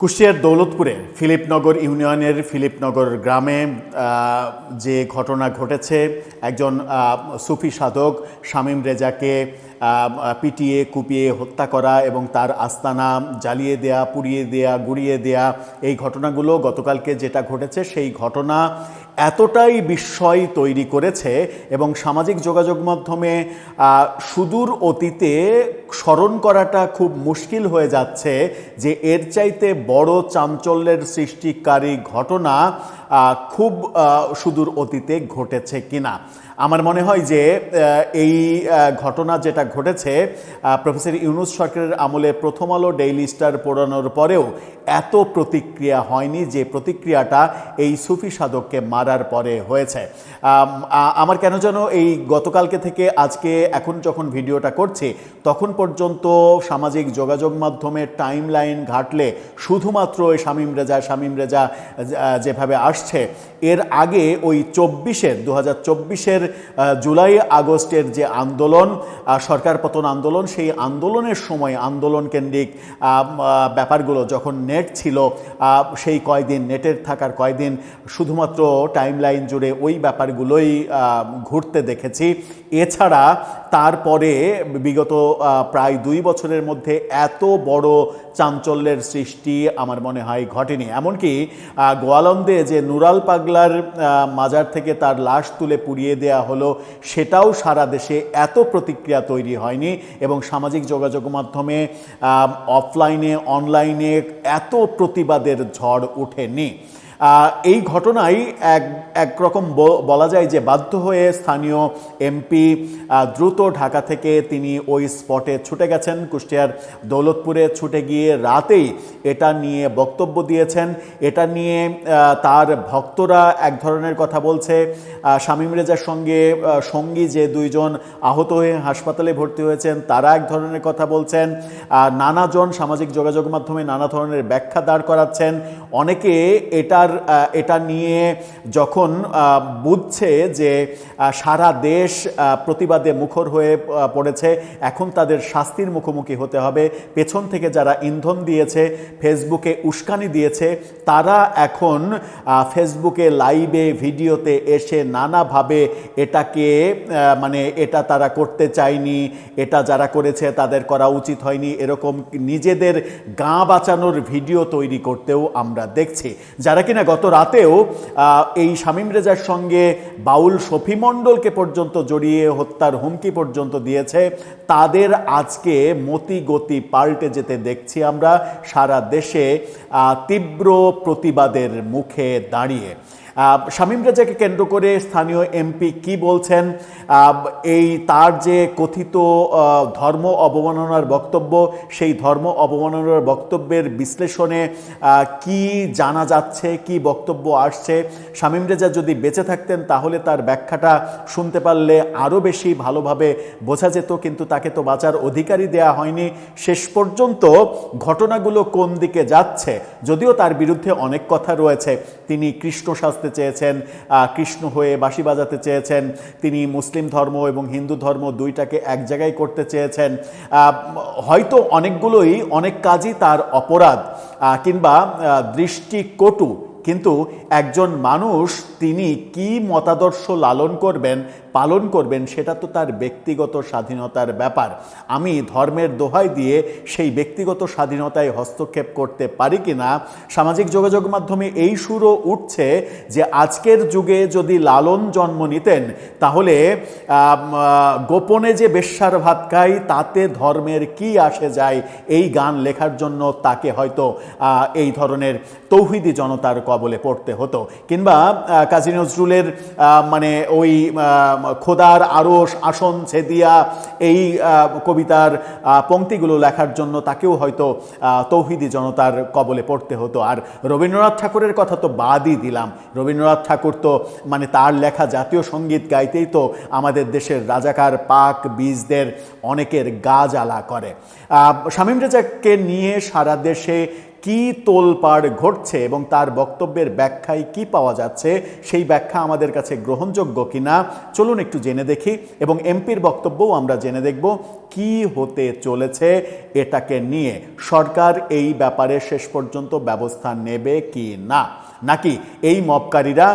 কুষ্টিয়ার দৌলতপুরে ফিলিপনগর ইউনিয়নের ফিলিপনগর গ্রামে যে ঘটনা ঘটেছে, একজন সুফি সাধক শামীম রেজাকে পিটিয়ে কুপিয়ে হত্যা করা এবং তার আস্তানা জ্বালিয়ে দেয়া, পুড়িয়ে দেয়া, গুড়িয়ে দেয়া, এই ঘটনাগুলো গতকালকে যেটা ঘটেছে সেই ঘটনা এতটাই বিস্ময় তৈরি করেছে এবং সামাজিক যোগাযোগ মাধ্যমে সুদূর অতীতে স্মরণ করাটা খুব মুশকিল হয়ে যাচ্ছে যে এর চাইতে বড় চাঞ্চল্যের সৃষ্টিকারী ঘটনা খুব সুদূর অতীতে ঘটেছে কিনা। আমার মনে হয় যে এই ঘটনা যেটা ঘটেছে প্রফেসর ইউনূস সরকারের আমলে প্রথম আলো ডেইলি স্টার পড়ানোর পরেও এত প্রতিক্রিয়া হয়নি যে প্রতিক্রিয়াটা এই সুফি সাধককে মারার পরে হয়েছে। আমার কেন যেন এই গতকালকে থেকে আজকে এখন যখন ভিডিওটা করছি তখন পর্যন্ত সামাজিক যোগাযোগ মাধ্যমে টাইম লাইন ঘাটলে শুধুমাত্র ওই শামীম রেজা যেভাবে আসছে, এর আগে ওই 2024-এর জুলাই আগস্টের যে আন্দোলন, সরকার পতন আন্দোলন, সেই আন্দোলনের সময় আন্দোলন কেন্দ্রিক ব্যাপারগুলো যখন নেট ছিল সেই কয়দিন, নেটের থাকার কয়দিন শুধুমাত্র টাইম লাইন জুড়ে ওই ব্যাপারগুলোই ঘুরতে দেখেছি। এছাড়া তারপরে বিগত প্রায় 2 বছরের মধ্যে এত বড় চাঞ্চল্যের সৃষ্টি আমার মনে হয় ঘটেনি। এমনকি গোয়ালন্দে যে নুরাল পাগলার মাজার থেকে তার লাশ তুলে পুড়িয়ে দেয়া হলো, সেটাও সারা দেশে এত প্রতিক্রিয়া তৈরি হয়নি এবং সামাজিক যোগাযোগ মাধ্যমে অফলাইনে অনলাইনে এত প্রতিবাদের ঝড় ওঠেনি। এই ঘটনায় একরকম বলা যায় যে বাধ্য হয়ে স্থানীয় এমপি দ্রুত ঢাকা থেকে তিনি ওই স্পটে ছুটে গেছেন, কুষ্টিয়ার দৌলতপুরে ছুটে গিয়ে রাতেই এটা নিয়ে বক্তব্য দিয়েছেন। এটা নিয়ে তার ভক্তরা এক ধরনের কথা বলছে, শামীম রেজার সঙ্গী যে 2 জন আহত হয়ে হাসপাতালে ভর্তি হয়েছেন তারা এক ধরনের কথা বলছেন, নানাজন সামাজিক যোগাযোগ মাধ্যমে নানা ধরনের ব্যাখ্যা দাঁড় করাচ্ছেন। অনেকে এটা নিয়ে যখন বুঝছে যে সারা দেশ প্রতিবাদে মুখর হয়ে পড়েছে, এখন তাদের শাস্তির মুখোমুখি হতে হবে, পেছন থেকে যারা ইন্ধন দিয়েছে, ফেসবুকে উস্কানি দিয়েছে, তারা এখন ফেসবুকে লাইভে ভিডিওতে এসে নানাভাবে এটাকে এটা তারা করতে চায়নি, এটা যারা করেছে তাদের করা উচিত হয়নি, এরকম নিজেদের গা বাঁচানোর ভিডিও তৈরি করতেও আমরা দেখছি। যারা কিনা গত রাতেও এই শামীম রেজার সঙ্গে বাউল শফি মণ্ডলকে পর্যন্ত জড়িয়ে হত্যার হুমকি পর্যন্ত দিয়েছে, তাদের আজকে মতি গতি পাল্টে যেতে দেখছি আমরা সারা দেশে তীব্র প্রতিবাদের মুখে দাঁড়িয়ে। শামীম রেজাকে কেন্দ্র করে স্থানীয় এমপি কি বলছেন, এই তার যে কথিত ধর্ম অবমাননার বক্তব্য, সেই ধর্ম অবমাননার বক্তব্যের বিশ্লেষণে কি জানা যাচ্ছে, কি বক্তব্য আসছে, শামীম রেজা যদি বেঁচে থাকতেন তাহলে তার ব্যাখ্যাটা শুনতে পারলে আরও বেশি ভালোভাবে বোঝা যেত, কিন্তু তাকে তো বাঁচার অধিকারই দেয়া হয়নি। শেষ পর্যন্ত ঘটনাগুলো কোন দিকে যাচ্ছে, যদিও তার বিরুদ্ধে অনেক কথা রয়েছে, তিনি কৃষ্ণ সাজতে চেয়েছেন, কৃষ্ণ হয়ে বাঁশি বাজাতে চেয়েছেন, তিনি মুসলিম ধর্ম এবং হিন্দু ধর্ম দুইটাকে এক জায়গায় করতে চেয়েছেন, হয়তো অনেক কাজই তার অপরাধ কিংবা দৃষ্টিকটু, কিন্তু একজন মানুষ তিনি কি মতাদর্শ পালন করবেন সেটা তো তার ব্যক্তিগত স্বাধীনতার ব্যাপার। আমি ধর্মের দোহাই দিয়ে সেই ব্যক্তিগত স্বাধীনতায় হস্তক্ষেপ করতে পারি কিনা। সামাজিক যোগাযোগ মাধ্যমে এই সুরও উঠছে যে আজকের যুগে যদি লালন জন্ম নিতেন তাহলে গোপনে যে বেশ্যার ভাত খাই তাতে ধর্মের কি আসে যায়, এই গান লেখার জন্য তাকে হয়তো এই ধরনের তৌহিদি জনতার কবলে পড়তে হতো, কিংবা কাজী নজরুলের ওই খোদার আরশ আসন ছেদিয়া এই কবিতার পংক্তিগুলো লেখার জন্য তাকেও হয়তো তৌহিদি জনতার কবলে পড়তে হতো। আর রবীন্দ্রনাথ ঠাকুরের কথা তো বাদই দিলাম, রবীন্দ্রনাথ ঠাকুর তো তার লেখা জাতীয় সঙ্গীত গাইতেই তো আমাদের দেশের রাজাকার পাক বীজদের অনেকের গা জ্বালা করে। শামীম রেজাকে নিয়ে সারা দেশে কি তোলপাড় ঘটছে এবং তার বক্তব্যের ব্যাখ্যায় কি পাওয়া যাচ্ছে, সেই ব্যাখ্যা আমাদের কাছে গ্রহণযোগ্য কিনা চলুন একটু জেনে দেখি, এবং এমপির বক্তব্যও আমরা জেনে দেখব কি হতে চলেছে এটাকে নিয়ে। সরকার এই ব্যাপারে শেষ পর্যন্ত ব্যবস্থা নেবে কি না, নাকি এই মবকারীরা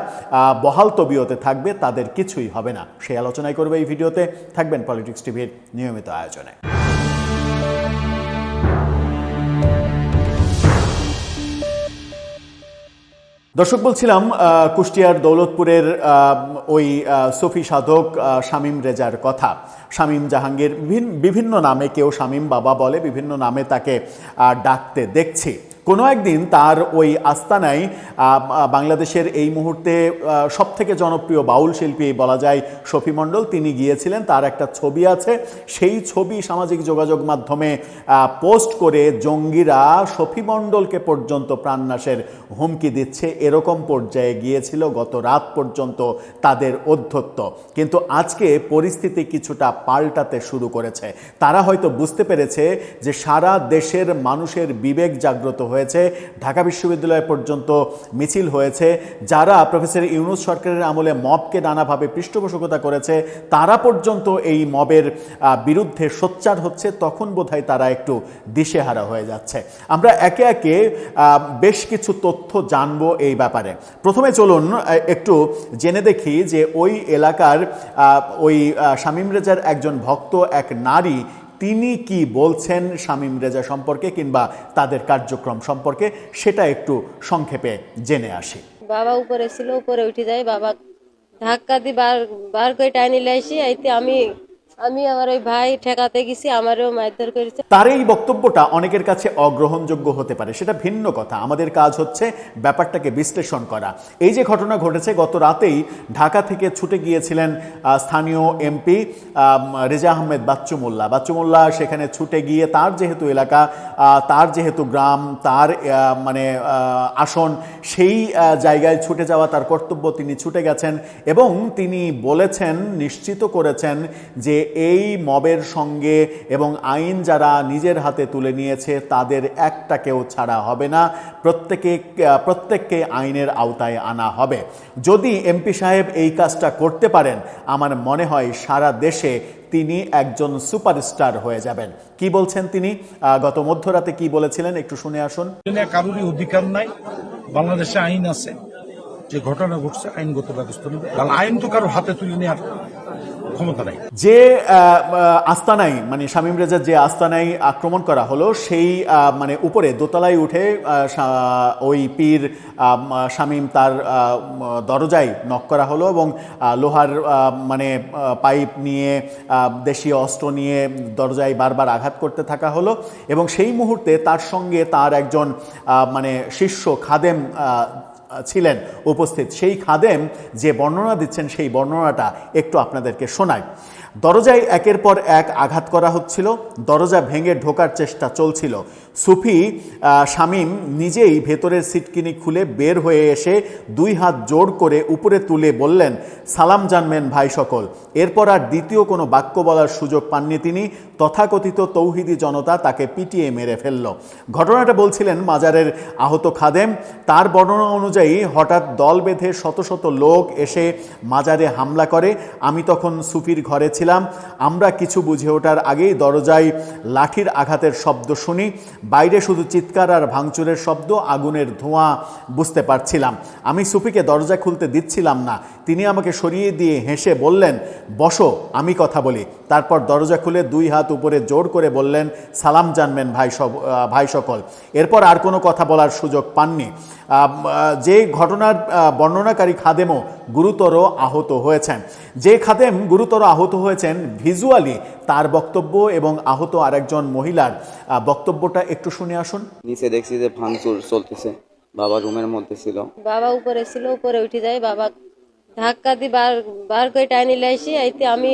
বহাল তবিয়তে থাকবে, তাদের কিছুই হবে না, সেই আলোচনায় করবে এই ভিডিওতে। থাকবেন পলিটিক্স টিভির নিয়মিত আয়োজনে। দর্শক, বলছিলাম কুষ্টিয়ার দৌলতপুরের ওই সুফি সাধক শামীম রেজার কথা। শামীম জাহাঙ্গীর বিভিন্ন নামে, কেউ শামীম বাবা বলে, বিভিন্ন নামে তাকে ডাকতে দেখছি। কোনো একদিন তার ওই আস্তানায় বাংলাদেশের এই মুহূর্তে সবথেকে জনপ্রিয় বাউল শিল্পী বলা যায় শফি মণ্ডল, তিনি গিয়েছিলেন। তার একটা ছবি আছে, সেই ছবি সামাজিক যোগাযোগ মাধ্যমে পোস্ট করে জঙ্গিরা শফি মণ্ডলকে পর্যন্ত প্রাণনাশের হুমকি দিচ্ছে, এরকম পর্যায়ে গিয়েছিল গত রাত পর্যন্ত তাদের অধ্যত্ত। কিন্তু আজকে পরিস্থিতি কিছুটা পাল্টাতে শুরু করেছে। তারা হয়তো বুঝতে পেরেছে যে সারা দেশের মানুষের বিবেক জাগ্রত হয়েছে। ঢাকা বিশ্ববিদ্যালয় পর্যন্ত মিছিল হয়েছে। যারা প্রফেসর ইউনূস সরকারের আমলে মবকে নানাভাবে পৃষ্ঠপোষকতা করেছে, তারা পর্যন্ত এই মবের বিরুদ্ধে সোচ্চার হচ্ছে। তখন বোধহয় তারা একটু দিশেহারা হয়ে যাচ্ছে। আমরা একে একে বেশ কিছু তথ্য জানবো এই ব্যাপারে। প্রথমে চলুন একটু জেনে দেখি যে ওই এলাকার ওই শামীম রেজার একজন ভক্ত, এক নারী, তিনি কি বলছেন শামীম রেজা সম্পর্কে কিংবা তাদের কার্যক্রম সম্পর্কে, সেটা একটু সংক্ষেপে জেনে আসি। বাবা উপরে ছিল, উপরে উঠে যায়, বাবা ধাক্কা দিয়ে বার করে টাইনি লাইছি। আইতে আমি আমার ওই ভাই ঠেকাতে গেছি, আমারও মারধর করেছে। তার এই বক্তব্যটা অনেকের কাছে অগ্রহণযোগ্য হতে পারে, সেটা ভিন্ন কথা। আমাদের কাজ হচ্ছে ব্যাপারটাকে বিশ্লেষণ করা। এই যে ঘটনা ঘটেছে, গত রাতেই ঢাকা থেকে ছুটে গিয়েছিলেন স্থানীয় এমপি রেজা আহমেদ বাচ্চু মোল্লা। সেখানে ছুটে গিয়ে তার যেহেতু এলাকা, তার যেহেতু গ্রাম, তার মানে আসন, সেই জায়গায় ছুটে যাওয়া তার কর্তব্য, তিনি ছুটে গেছেন এবং তিনি বলেছেন, নিশ্চিত করেছেন যে এই মবের সঙ্গে এবং আইন যারা নিজের হাতে তুলে নিয়েছে তাদের একটাকেও ছাড়া হবে না, প্রত্যেককে আইনের আওতায় আনা হবে। যদি এমপি সাহেব এই কাজটা করতে পারেন, আমার মনে হয় সারা দেশে তিনি একজন সুপারস্টার হয়ে যাবেন। কি বলছেন তিনি, গত মধ্যরাতে কি বলেছিলেন একটু শুনে আসুন। কারোরই অধিকার নাই, বাংলাদেশে আইন আছে, যে ঘটনা ঘটছে আইনগত ব্যবস্থা নেবে। আইন তো কারো হাতে তুলে নেওয়ার ক্ষমতা নাই। যে আস্তানায়, মানে শামীম রেজার যে আস্তানায় আক্রমণ করা হলো, সেই মানে উপরে দোতলায় উঠে ওই পীর শামীম তার দরজায় নক করা হলো এবং লোহার মানে পাইপ নিয়ে, দেশীয় অস্ত্র নিয়ে দরজায় বারবার আঘাত করতে থাকা হলো। এবং সেই মুহূর্তে তার সঙ্গে তার একজন মানে শিষ্য খাদেম ছিলেন উপস্থিত। সেই খাদেম যে বর্ণনা দিচ্ছেন, সেই বর্ণনাটা একটু আপনাদেরকে শোনাই। দরজায় একের পর এক আঘাত করা হচ্ছিল, দরজা ভেঙে ঢোকার চেষ্টা চলছিল। সুফি শামীম নিজেই ভেতরের সিটকিনি খুলে বের হয়ে এসে দুই হাত জোড় করে উপরে তুলে বললেন, সালাম জানবেন ভাই সকল। এরপর আর দ্বিতীয় কোনো বাক্য বলার সুযোগ পাননি তিনি। তথাকথিত তৌহিদি জনতা তাকে পিটিয়ে মেরে ফেলল। ঘটনাটা বলছিলেন মাজারের আহত খাদেম। তার বর্ণনা অনুযায়ী হঠাৎ দল বেঁধে শত শত লোক এসে মাজারে হামলা করে। আমি তখন সুফির ঘরে ছিলাম। আমরা কিছু বুঝে ওঠার আগেই দরজায় লাঠির আঘাতের শব্দ শুনি। বাইরে শুধু চিৎকার আর ভাঙচুরের শব্দ, আগুনের ধোঁয়া বুঝতে পারছিলাম। আমি সুফিকে দরজা খুলতে দিচ্ছিলাম না। তিনি আমাকে সরিয়ে দিয়ে হেসে বললেন, বসো, আমি কথা বলি। তারপর দরজা খুলে দুই হাত উপরে জোর করে বললেন, সালাম জানবেন ভাই সকল। এরপর আর কোনো কথা বলার সুযোগ পাননি। যে ঘটনার বর্ণনাকারী খাদেমও গুরুতর আহত হয়েছেন। যে খাদেম গুরুতর আহত হয়েছেন, ভিজুয়ালি তার বক্তব্য এবং আহত আরেকজন মহিলার বক্তব্যটা একটু শুনে আসুন। নিচে দেখছি যে ভাঙচুর চলতেছে, বাবা রুমের মধ্যে ছিল, বাবা উপরে ছিল, উপরে উঠে যায়, বাবা ধাক্কা দিয়ে বার করে টাইনি লাইছি। আইতে আমি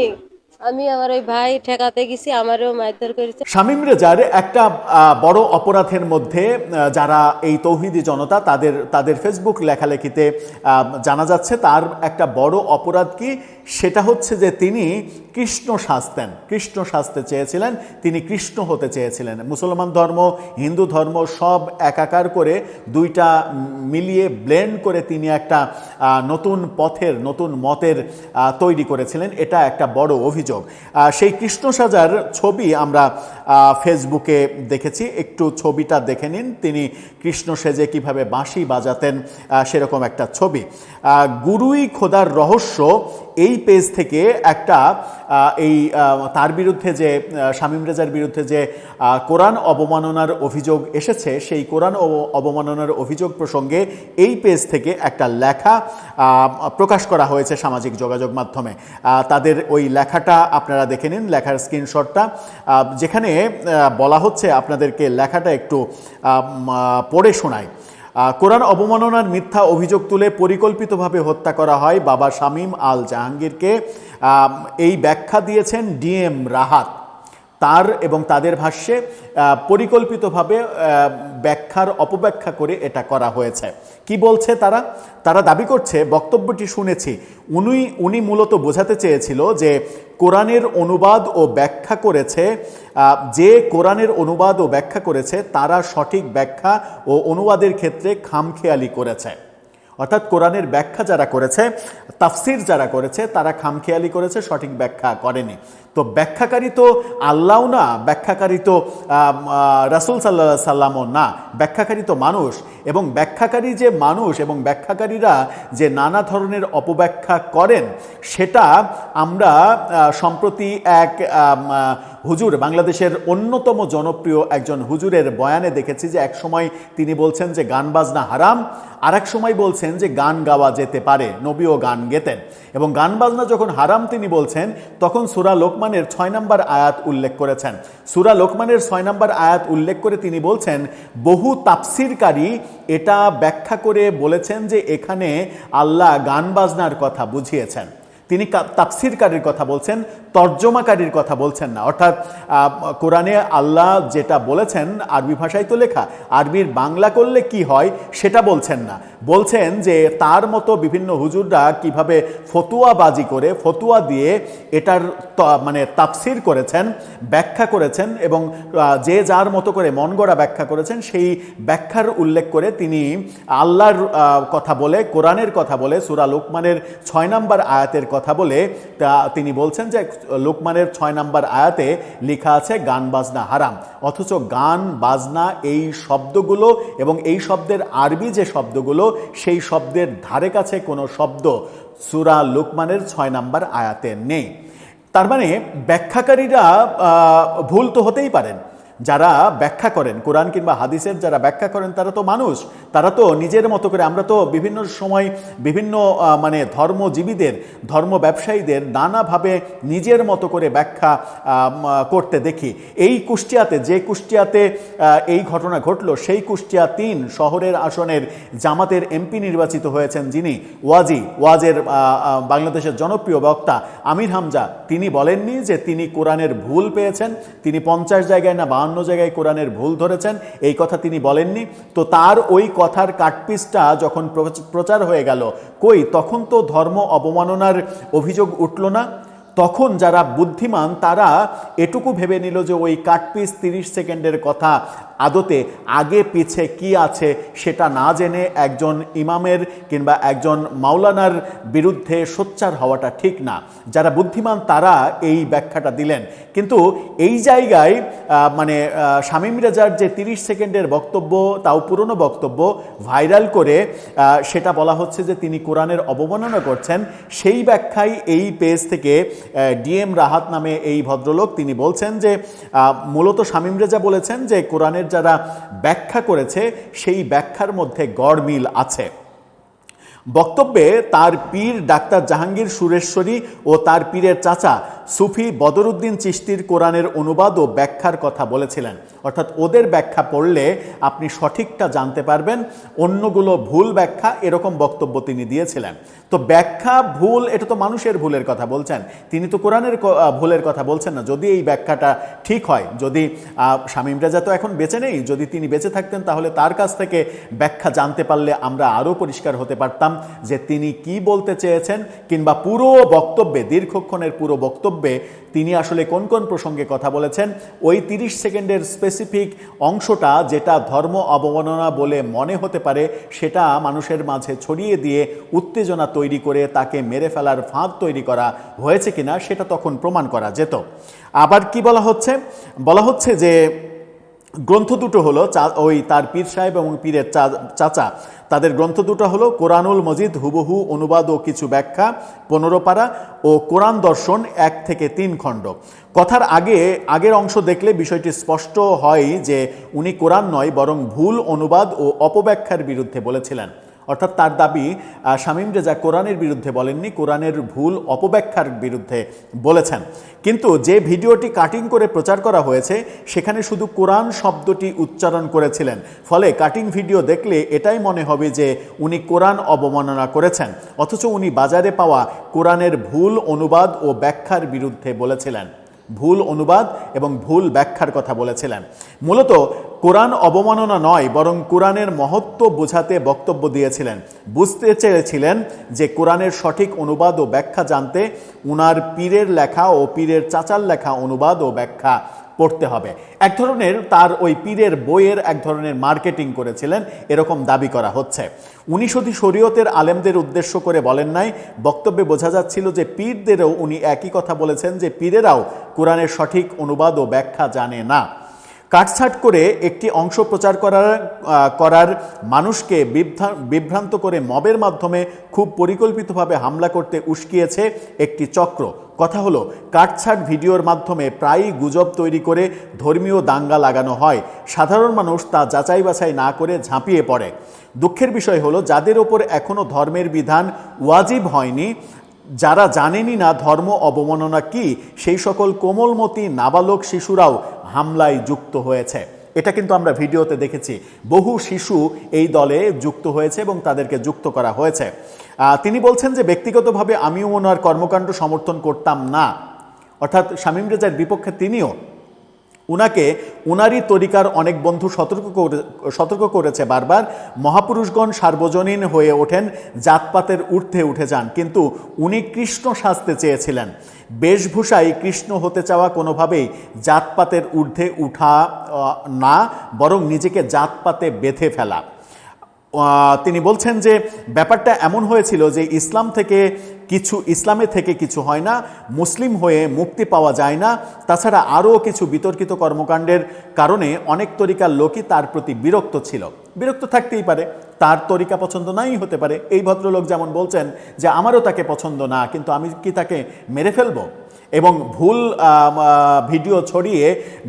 আমি আমার ওই ভাই ঠেকাতে গেছি, আমারও মারধর করেছে। শামীম রেজার একটা বড় অপরাধের মধ্যে যারা এই তৌহিদি জনতা তাদের ফেসবুক লেখালেখিতে জানা যাচ্ছে, তার একটা বড় অপরাধ কি, সেটা হচ্ছে যে তিনি কৃষ্ণ সাজতে চেয়েছিলেন, তিনি কৃষ্ণ হতে চেয়েছিলেন। মুসলমান ধর্ম, হিন্দু ধর্ম সব একাকার করে দুইটা মিলিয়ে ব্লেন্ড করে তিনি একটা নতুন পথের, নতুন মতের তৈরি করেছিলেন। এটা একটা বড় অভিযোগ। সেই কৃষ্ণ সাজার ছবি আমরা ফেসবুকে দেখেছি, একটু ছবিটা দেখে নিন। তিনি কৃষ্ণ সেজে কিভাবে বাঁশি বাজাতেন সেরকম একটা ছবি। গুরুই খোদার রহস্য এই পেজ থেকে একটা তার বিরুদ্ধে যে শামীম রেজার বিরুদ্ধে যে কোরআন অবমাননার অভিযোগ এসেছে, সেই কোরআন অবমাননার অভিযোগ প্রসঙ্গে এই পেজ থেকে একটা লেখা প্রকাশ করা হয়েছে সামাজিক যোগাযোগ মাধ্যমে। তাদের ওই লেখাটা আপনারা দেখে নিন, লেখার স্ক্রিনশটটা, যেখানে বলা হচ্ছে, আপনাদেরকে লেখাটা একটু পড়ে শোনাই। কোরআন অবমাননার মিথ্যা অভিযোগ তুলে পরিকল্পিতভাবে হত্যা করা হয় বাবা শামীম আল জাহাঙ্গীরকে। এই ব্যাখ্যা দিয়েছেন ডিএম রাহাত। তার এবং তাদের ভাষ্যে পরিকল্পিতভাবে ব্যাখ্যার অপব্যাখ্যা করে এটা করা হয়েছে। কি বলছে তারা দাবি করছে, বক্তব্যটি শুনেছি, উনি মূলত বোঝাতে চেয়েছিল যে কোরআনের অনুবাদ ও ব্যাখ্যা করেছে, কোরআনের অনুবাদ ও ব্যাখ্যা করেছে তারা সঠিক ব্যাখ্যা ও অনুবাদের ক্ষেত্রে খামখেয়ালি করেছে। অর্থাৎ কোরআনের ব্যাখ্যা যারা করেছে, তাফসির যারা করেছে, তারা খামখেয়ালি করেছে, সঠিক ব্যাখ্যা করেনি। তো ব্যাখ্যাকারী তো আল্লাহও না, ব্যাখ্যাকারী তো রাসূল সাল্লাল্লাহু আলাইহি সাল্লামও না, ব্যাখ্যাকারী তো মানুষ। এবং ব্যাখ্যাকারী যে মানুষ এবং ব্যাখ্যাকারীরা যে নানা ধরনের অপব্যাখ্যা করেন, সেটা আমরা সম্প্রতি এক হুজুর, বাংলাদেশের অন্যতম জনপ্রিয় একজন হুজুরের বয়ানে দেখেছি যে এক সময় তিনি বলছেন যে গান বাজনা হারাম, আর এক সময় বলছেন যে গান গাওয়া যেতে পারে, নবীও গান গেতেন। এবং গান বাজনা যখন হারাম তিনি বলছেন, তখন সূরা লোকমানের 6 নম্বর আয়াত উল্লেখ করেছেন। সূরা লোকমানের 6 নম্বর আয়াত উল্লেখ করে তিনি বলছেন, বহু তাফসিরকারী এটা ব্যাখ্যা করে বলেছেন যে এখানে আল্লাহ গান বাজনার কথা বুঝিয়েছেন। তিনি তাফসিরকারীর কথা বলছেন, তর্জমাকারীর কথা বলছেন না। অর্থাৎ কোরআনে আল্লাহ যেটা বলেছেন, আরবি ভাষায় তো লেখা, আরবির বাংলা করলে কি হয় সেটা বলছেন না। বলছেন যে তার মতো বিভিন্ন হুজুররা কিভাবে ফতুয়াবাজি করে, ফতুয়া দিয়ে এটার মানে তাফসির করেছেন, ব্যাখ্যা করেছেন, এবং যে যার মতো করে মন গড়া ব্যাখ্যা করেছেন, সেই ব্যাখ্যার উল্লেখ করে তিনি আল্লাহর কথা বলে, কোরআনের কথা বলে, সূরা লোকমানের 6 নম্বর আয়াতের কথা বলে তিনি বলছেন যে লোকমানের 6 নম্বর আয়াতে লেখা আছে গান বাজনা হারাম। অথচ গান বাজনা এই শব্দগুলো এবং এই শব্দের আরবি যে শব্দগুলো, সেই শব্দের ধারে কাছে কোনো শব্দ সূরা লোকমানের 6 নম্বর আয়াতে নেই। তার মানে ব্যাখ্যাকারীরা ভুল তো হতেই পারেন। যারা ব্যাখ্যা করেন, কোরআন কিংবা হাদিসের যারা ব্যাখ্যা করেন, তারা তো মানুষ, তারা তো নিজের মতো করে, আমরা তো বিভিন্ন সময় বিভিন্ন মানে ধর্মজীবীদের, ধর্ম ব্যবসায়ীদের নানাভাবে নিজের মতো করে ব্যাখ্যা করতে দেখি। এই কুষ্টিয়াতে এই ঘটনা ঘটলো, সেই কুষ্টিয়া 3 শহরের আসনের জামাতের এমপি নির্বাচিত হয়েছেন যিনি, ওয়াজের বাংলাদেশের জনপ্রিয় বক্তা আমির হামজা, তিনি বলেননি যে তিনি কোরআনের ভুল পেয়েছেন, তিনি 50 জায়গায় না 52 জায়গায় কোরআনের ভুল ধরেছেন, এই কথা তিনি বলেননি। তো তার ওই কথার কাটপিসটা যখন প্রচার হয়ে গেল, তখন তো ধর্ম অবমাননার অভিযোগ উঠল না। তখন যারা বুদ্ধিমান তারা এটুকু ভেবে নিল যে ওই কাটপিস 30 সেকেন্ডের কথা আদতে আগে পিছে কি আছে সেটা না জেনে একজন ইমামের কিংবা একজন মাওলানার বিরুদ্ধে সোচ্চার হওয়াটা ঠিক না। যারা বুদ্ধিমান তারা এই ব্যাখ্যাটা দিলেন। কিন্তু এই জায়গায় মানে শামীম রেজার যে 30 সেকেন্ডের বক্তব্য, তাও পুরনো বক্তব্য ভাইরাল করে সেটা বলা হচ্ছে যে তিনি কোরআনের অবমাননা করছেন, সেই ব্যাখ্যায় এই পেজ থেকে ডিএম রাহাত নামে এই ভদ্রলোক তিনি বলছেন যে মূলত শামীম রেজা বলেছেন যে কোরআনের যারা ব্যাখ্যা করেছে সেই ব্যাখ্যার মধ্যে গড়মিল আছে। বক্তব্যে তার পীর ডাক্তার জাহাঙ্গীর সুরেশ্বরী ও তার পীরের চাচা সুফি বদরুদ্দিন চিশতির কোরআনের অনুবাদ ও ব্যাখ্যার কথা বলেছিলেন। অর্থাৎ ওদের ব্যাখ্যা পড়লে আপনি সঠিকটা জানতে পারবেন, অন্যগুলো ভুল ব্যাখ্যা, এরকম বক্তব্য তিনি দিয়েছিলেন। তো ব্যাখ্যা ভুল, এটা তো মানুষের ভুলের কথা বলছেন, তিনি তো কোরআনের ভুলের কথা বলছেন না। যদি এই ব্যাখ্যাটা ঠিক হয়, যদি শামীম রেজা তো এখন বেঁচে নেই, যদি তিনি বেঁচে থাকতেন তাহলে তার কাছ থেকে ব্যাখ্যা জানতে পারলে আমরা আরও পরিষ্কার হতে পারতাম যে তিনি কি বলতে চেয়েছেন, কিংবা পুরো বক্তব্যে, দীর্ঘক্ষণের পুরো বক্তব্যে তিনি আসলে কোন কোন প্রসঙ্গে কথা বলেছেন। ওই 30 সেকেন্ডের স্পেসিফিক অংশটা যেটা ধর্ম অবমাননা বলে মনে হতে পারে, সেটা মানুষের মাঝে ছড়িয়ে দিয়ে উত্তেজনা তৈরি করে তাকে মেরে ফেলার ফাঁদ তৈরি করা হয়েছে কিনা সেটা তখন প্রমাণ করা যেত। আবার কি বলা হচ্ছে যে গ্রন্থ দুটো হলো, ওই তার পীর সাহেব এবং পীরের চাচা, তাদের গ্রন্থ দুটো হলো কোরআনুল মজিদ হুবহু অনুবাদ ও কিছু ব্যাখ্যা 15 পারা ও কোরআন দর্শন 1 থেকে 3 খণ্ড। কথার আগের অংশ দেখলে বিষয়টি স্পষ্ট হয় যে উনি কোরআন নয় বরং ভুল অনুবাদ ও অপব্যাখ্যার বিরুদ্ধে বলেছিলেন। অর্থাৎ তার দাবি শামীম রেজা কোরআনের বিরুদ্ধে বলেননি, কোরআনের ভুল অপব্যাখ্যার বিরুদ্ধে বলেছেন। কিন্তু যে ভিডিওটি কাটিং করে প্রচার করা হয়েছে সেখানে শুধু কোরআন শব্দটি উচ্চারণ করেছিলেন, ফলে কাটিং ভিডিও দেখলে এটাই মনে হবে যে উনি কোরআন অবমাননা করেছেন, অথচ উনি বাজারে পাওয়া কোরআনের ভুল অনুবাদ ও ব্যাখ্যার বিরুদ্ধে বলেছিলেন, ভুল অনুবাদ এবং ভুল ব্যাখ্যার কথা বলেছিলেন। মূলত কোরআন অবমাননা নয় বরং কোরআনের মহত্ব বোঝাতে বক্তব্য দিয়েছিলেন। বুঝতে চেয়েছিলেন যে কোরআনের সঠিক অনুবাদ ও ব্যাখ্যা জানতে উনার পীরের লেখা ও পীরের চাচার লেখা অনুবাদ ও ব্যাখ্যা পড়তে হবে। এক ধরনের তার ওই পীরের বইয়ের এক ধরনের মার্কেটিং করেছিলেন, এরকম দাবি করা হচ্ছে। উনি শুধু শরীয়তের আলেমদের উদ্দেশ্য করে বলেন নাই, বক্তব্যে বোঝা যাচ্ছিল যে পীরদেরও উনি একই কথা বলেছেন যে পীরেরাও কোরআনের সঠিক অনুবাদ ও ব্যাখ্যা জানে না। কাটছাট করে একটি অংশ প্রচার করার মানুষকে বিভ্রান্ত করে মবের মাধ্যমে খুব পরিকল্পিতভাবে হামলা করতে উস্কিয়েছে একটি চক্র। কথা হলো, কাটছাট ভিডিওর মাধ্যমে প্রায়ই গুজব তৈরি করে ধর্মীয় দাঙ্গা লাগানো হয়। সাধারণ মানুষ তা যাচাই বাছাই না করে ঝাঁপিয়ে পড়ে। দুঃখের বিষয় হলো, যাদের ওপর এখনও ধর্মের বিধান ওয়াজিব হয়নি, যারা জানেনই না ধর্ম অবমাননা কি, সেই সকল কোমলমতি নাবালক শিশুরাও হামলায় যুক্ত হয়েছে। এটা কিন্তু আমরা ভিডিওতে দেখেছি, বহু শিশু এই দলে যুক্ত হয়েছে এবং তাদেরকে যুক্ত করা হয়েছে। তিনি বলছেন যে ব্যক্তিগতভাবে আমিও ওনার কর্মকাণ্ড সমর্থন করতাম না, অর্থাৎ শামীম রেজার বিপক্ষে তিনিও। উনারই তরিকার অনেক বন্ধু সতর্ক করেছে বারবার, মহাপুরুষগণ সার্বজনীন হয়ে ওঠেন, জাতপাতের ঊর্ধ্বে উঠে যান, কিন্তু উনি কৃষ্ণ সাজতে চেয়েছিলেন। বেশভূষায় কৃষ্ণ হতে চাওয়া কোনোভাবেই জাতপাতের ঊর্ধ্বে উঠা না, বরং নিজেকে জাতপাতে বেঁধে ফেলা। তিনি বলছেন যে ব্যাপারটা এমন হয়েছিল যে ইসলামে থেকে কিছু হয় না, মুসলিম হয়ে মুক্তি পাওয়া যায় না। তাছাড়া আরও কিছু বিতর্কিত কর্মকাণ্ডের কারণে অনেক তরিকার লোকই তার প্রতি বিরক্ত ছিল। বিরক্ত থাকতেই পারে, তার তরিকা পছন্দ নাই হতে পারে। এই ভদ্রলোক যেমন বলছেন যে আমারও তাকে পছন্দ না, কিন্তু আমি কি তাকে মেরে ফেলবো? এবং ভুল ভিডিও ছড়িয়ে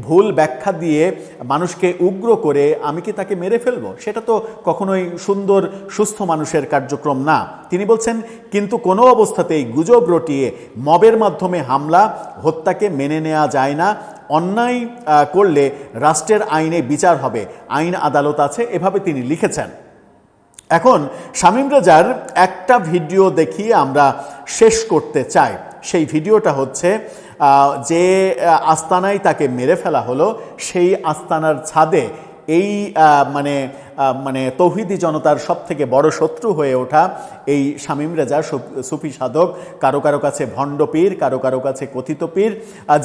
ভুল ব্যাখ্যা দিয়ে মানুষকে উগ্র করে আমি কি তাকে মেরে ফেলবো? সেটা তো কখনোই সুন্দর সুস্থ মানুষের কার্যক্রম না। তিনি বলছেন, কিন্তু কোনো অবস্থাতেই গুজব রটিয়ে মবের মাধ্যমে হামলা হত্যাকে মেনে নেওয়া যায় না। অন্যায় করলে রাষ্ট্রের আইনে বিচার হবে, আইন আদালত আছে, এভাবে তিনি লিখেছেন। এখন শামীম রেজার একটা ভিডিও দেখিয়ে আমরা শেষ করতে চাই। সেই ভিডিওটা হচ্ছে যে আস্তানায় তাকে মেরে ফেলা হলো, সেই আস্তানার ছাদে এই মানে তৌহিদি জনতার সবথেকে বড় শত্রু হয়ে ওঠা এই শামীম রেজা সুফি সাধক, কারো কারো কাছে ভণ্ড পীর, কারো কারো কাছে কথিত পীর,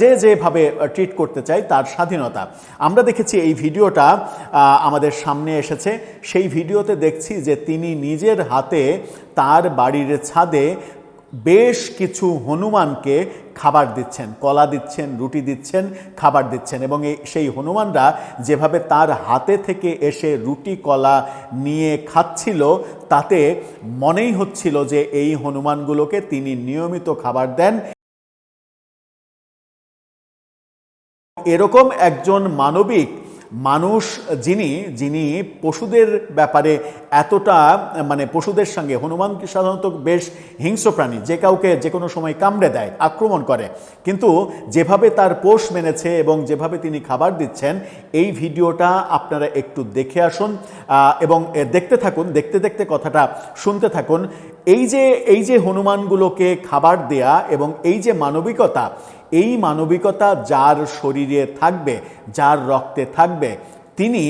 যেভাবে ট্রিট করতে চাই তার স্বাধীনতা। আমরা দেখেছি এই ভিডিওটা আমাদের সামনে এসেছে। সেই ভিডিওতে দেখছি যে তিনি নিজের হাতে তার বাড়ির ছাদে বেশ কিছু হনুমানকে খাবার দিচ্ছেন, কলা দিচ্ছেন, রুটি দিচ্ছেন, খাবার দিচ্ছেন, এবং সেই হনুমানরা যেভাবে তার হাতে থেকে এসে রুটি কলা নিয়ে খাচ্ছিল, তাতে মনেই হচ্ছিল যে এই হনুমানগুলোকে তিনি নিয়মিত খাবার দেন। এরকম একজন মানবিক মানুষ যিনি যিনি পশুদের ব্যাপারে এতটা মানে পশুদের সঙ্গে, হনুমান কি সাধারণত বেশ হিংস্র প্রাণী, যে কাউকে যে কোনো সময় কামড়ে দেয়, আক্রমণ করে, কিন্তু যেভাবে তার পোষ মেনেছে এবং যেভাবে তিনি খাবার দিচ্ছেন, এই ভিডিওটা আপনারা একটু দেখে আসুন এবং দেখতে থাকুন, দেখতে দেখতে কথাটা শুনতে থাকুন। এই যে হনুমানগুলোকে খাবার দেয়া এবং এই যে মানবিকতা, এই মানবিকতা যার শরীরে থাকবে, যার রক্তে থাকবে, তিনি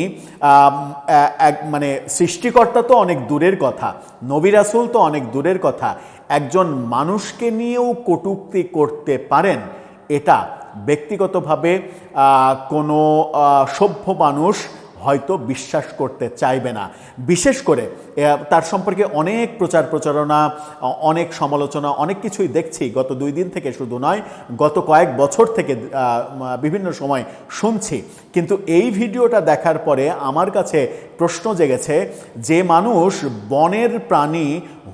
মানে সৃষ্টিকর্তা তো অনেক দূরের কথা, নবী রাসূল তো অনেক দূরের কথা, একজন মানুষকে নিয়েও কটূক্তি করতে পারেন, এটা ব্যক্তিগতভাবে কোনো সভ্য মানুষ হয়তো বিশ্বাস করতে চাইবে না। বিশেষ করে তার সম্পর্কে অনেক প্রচার প্রচারণা, অনেক সমালোচনা, অনেক কিছুই দেখছি গত 2 দিন থেকে, শুধু নয় গত কয়েক বছর থেকে বিভিন্ন সময় শুনছি। কিন্তু এই ভিডিওটা দেখার পরে আমার কাছে প্রশ্ন জেগেছে, যে মানুষ বনের প্রাণী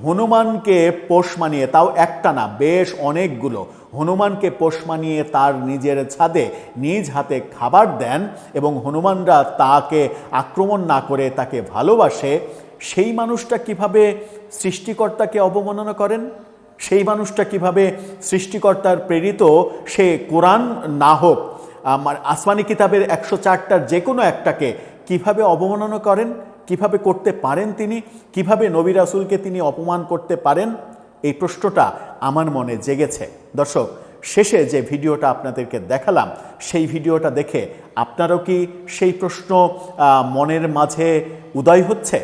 হনুমানকে পোষ মানিয়ে, তাও একটা না বেশ অনেকগুলো হনুমানকে পোষ মানিয়ে তার নিজের ছাদে নিজ হাতে খাবার দেন এবং হনুমানরা তাকে আক্রমণ না করে তাকে ভালোবাসে, সেই মানুষটা কিভাবে সৃষ্টিকর্তাকে অবমাননা করেন? সেই মানুষটা কিভাবে সৃষ্টিকর্তার প্রেরিত সে কোরআন না হোক, আসমানি কিতাবের 104টার যে কোনো একটাকে কিভাবে অবমাননা করেন? কিভাবে করতে পারেন তিনি? কিভাবে নবী রাসূলকে তিনি অপমান করতে পারেন? এই প্রশ্নটা আমার মনে জেগেছে। দর্শক, শেষে যে ভিডিওটা আপনাদেরকে দেখালাম, সেই ভিডিওটা দেখে আপনারও কি সেই প্রশ্ন মনের মাঝে উদয় হচ্ছে,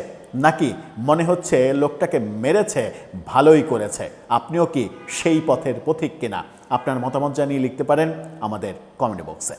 নাকি মনে হচ্ছে লোকটাকে মেরেছে, ভালোই করেছে? আপনিও কি সেই পথের পথিক কিনা? আপনার মতামত জানিয়ে লিখতে পারেন আমাদের কমেন্ট বক্সে।